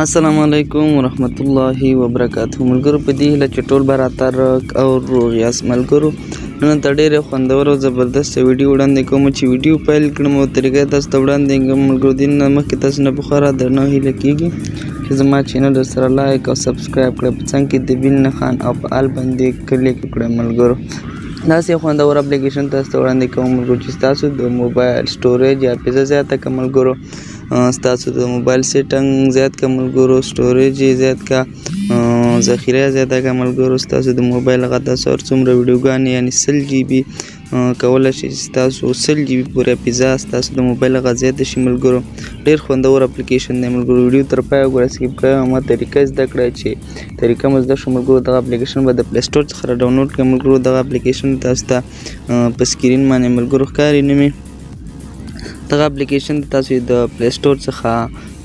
السلام علیکم ورحمت الله وبرکاته. ملګرو په دې هیله چې ټول به راتګ او روغ یاست. ملګرو نن ته ډېره خوندوره او زبردسته ویډیو وړاندې کوم چې ویډیو پیل کړم او طریقه تاسو ته وړاندې کوم. ملګرو دې نه مخکې تاسو نه په خورا درنه هیله کېږي چې زما چینل سره لایک او سبسکرایب کړئ، په څنګ کې د بیل نښان او په آل باندې کلیک کړئ. ملګرو داسې خوندور اپلیکیشن تاسو ته وړاندې کوم ملګرو چې ستاسو د موبایل سټوریج یا حافظه زیاته کړه. ملګرو ستاسو د موبایل سیټنګ زیات کړه. ملګرو سټوریج یې زیات کړه، ذخیره یې زیاته کړه. ملګرو ستاسو د موبایل هغه تاسو هر څومره ویډیوګانې یعنې 100 GB کولی شئ چې ستاسو 100 GB پورې حافظه ستاسو د موبایل هغه زیاته شي. ملګرو ډېر خوندور اپلیکیشن دی. ملګرو ویډیو تر پایه وګوره، سکیپ کړئ او ما طریقه زده کړئ چې طریقه مو زده شو. ملګرو دغه اپلیکیشن به د پلی سټور څخه راډاونلوډ کړئ. ملګرو دغه اپلیکیشن تاسو ته په سکرین باندې ملګرو ښکاري نه مې. دغه اپلیکیشن تاسو د پلی سټور څخه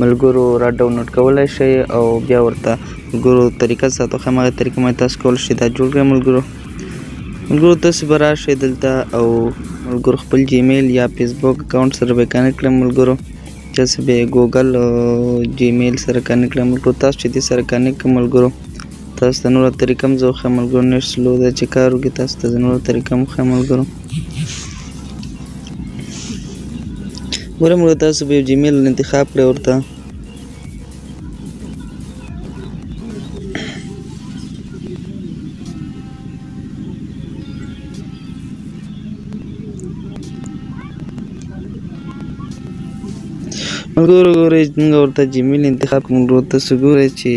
ملګرو راډاونلوډ کولی شئ او بیا ورته ملګرو طریقه ساتو هماغه طریقه باندې تاسو کولی شئ دا جوړ کړئ. ملګرو تاسو به راشئ دلته او ملګرو خپل جیمیل یا فیسبوک اکاونټ سره به کنیکټ کړئ. ملګرو چې به ګوګل جیمیل سره کنیکټ کړئ. ملګرو تاسو چې دې سره کنیکټ کړئ ملګرو تاسو ته نوره طریقه هم زه وښیم. ملګرو نیټ سلو دی چې کار وکړي تاسو ته نوره طریقه هم وښیم. ملګرو ګوره ملګرو تاسو به یو جیمیل انتخاب کړئ ورته ملګرو ګورئ څنګه ورته جیمیل انتخاب کړئ. ملګرو تاسو ګورئ چې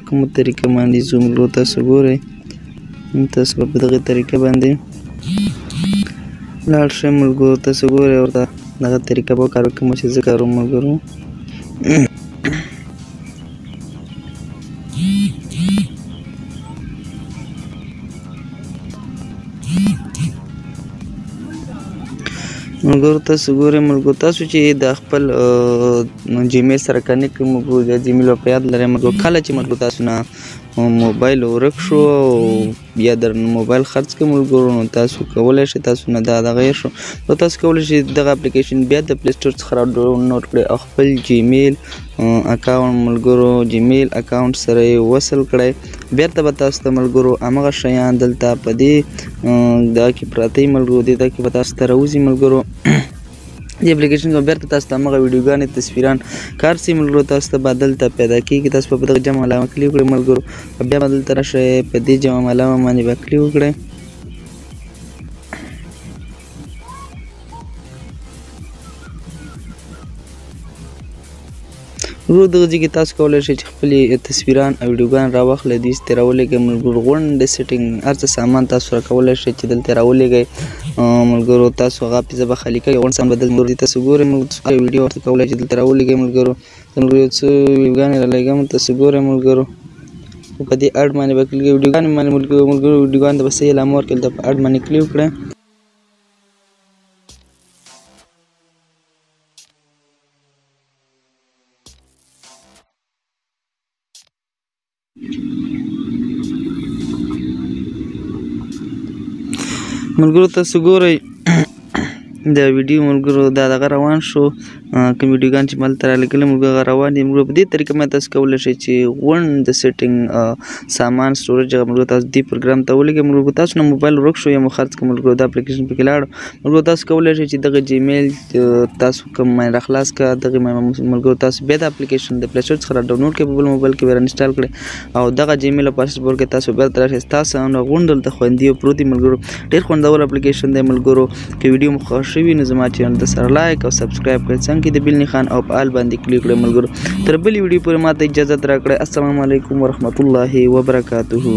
کومه طریقه باندې ځو. ملګرو تاسو ګورئ تاسو به په دغه طریقه باندې لاړ شئ. ملګرو تاسو ګورئ ورته دغه طریقه به وکاروئ کومه چې زه کاروم. ملګرو ملګرو تاسو ګورئ ملګرو تاسو چې د خپل جیمیل سره کنیکټ کړئ. ملګرو د جیمیل په یاد لرئ ملګرو کله چې ملګرو تاسو نه موبایل ورک شو او یا در موبایل خرڅ کړئ ملګرو نو تاسو کولی شئ تاسو نه دا دغه هیر شو نو تاسو کولی شئ دغه اپلیکیشن بیا د پلی سټور څخه راډاونلوډ کړئ او خپل جیمیل اکاونټ ملګرو جیمیل اکاونټ سره یې وصل کړئ. بیرته به تاسو ته ملګرو همغه شیان دلته په دې دغه کې پراته وي. ملګرو دې کې به تاسو ته راوځي. ملګرو دې اپلیکیشن کې بیرته تاسو ته همغه ویډیوګانې تصویران کار سي. ملګرو تاسو ته به دلته پیدا کېږي. تاسو به په دغه جمع علامه کلیک وکړئ. ملګرو بیا به دلته راشئ په دې جمع علامه باندې به کلیک وکړئ. ورو دغه ځای کې تاسو کولی شئ چې خپلې تصویران او ویډیوګان راواخلئ. دوی ته راولېږئ. ملګرو غونډې سیټینګ هر څه سامان تاسو را کولی شئ چې دلته راولېږئ. ملګرو تاسو هغه حافظه به خالي کوئ. غونډ سامان به دلته تاسو ګورئ. ملګرو ویډیو ورته کولی چې دلته راولېږئ. ملګرو ملګرو یو څه ویډیوګانې رالېږم تاسو ګورئ. ملګرو په دې اډ باندې به کلیک ویډیوګانې باندې ملګرو ویډیوګانو ته به صحیح علامه ورکړئ. دلته په اډ باندې کلیک وکړئ. ملګرو تاسو ګورئ دا ویډیو ملګرو دا دغه روان شو. کوم ویډیوګان چې مالته رالېږلي ملګرو هغه روان دي. ملګرو په دې طریقه باندې تاسو کولی شئ چې غونډ د سیټینګ سامان سټوریج هغه ملګرو تاسو دې پروګرام ته ولېږئ. ملګرو تاسو نه موبایل ورک شو یا مو خرڅ کړه ملګرو دا اپلیکیشن پکې لاړ. ملګرو تاسو کولی شئ چې دغه جیمیل تاسو کوم باندې راخلاص کړه دغه ملګرو تاسو بیا د اپلیکیشن د پلی سټور څخه راډاونلوډ کړئ. په بل موبایل کې به انسټال کړئ او دغه جیمیل او پاسورډ کې تاسو بیرته راشئ. ستاسو نه غونډ دلته خوندي او پروت دي. ملګرو ډېر خوندور اپلیکیشن دی. ملګرو که ویډیو مو خوښ شوي نو زما چینل ته سره لایک او سبسکرایب کړئ. څنګ کې د بیل نښان او په آل باندې کلیک کړئ. ملګرو تر بلې ویډیو پورې ماته اجازت راکړئ. السلام علیکم ورحمت الله وبرکاته.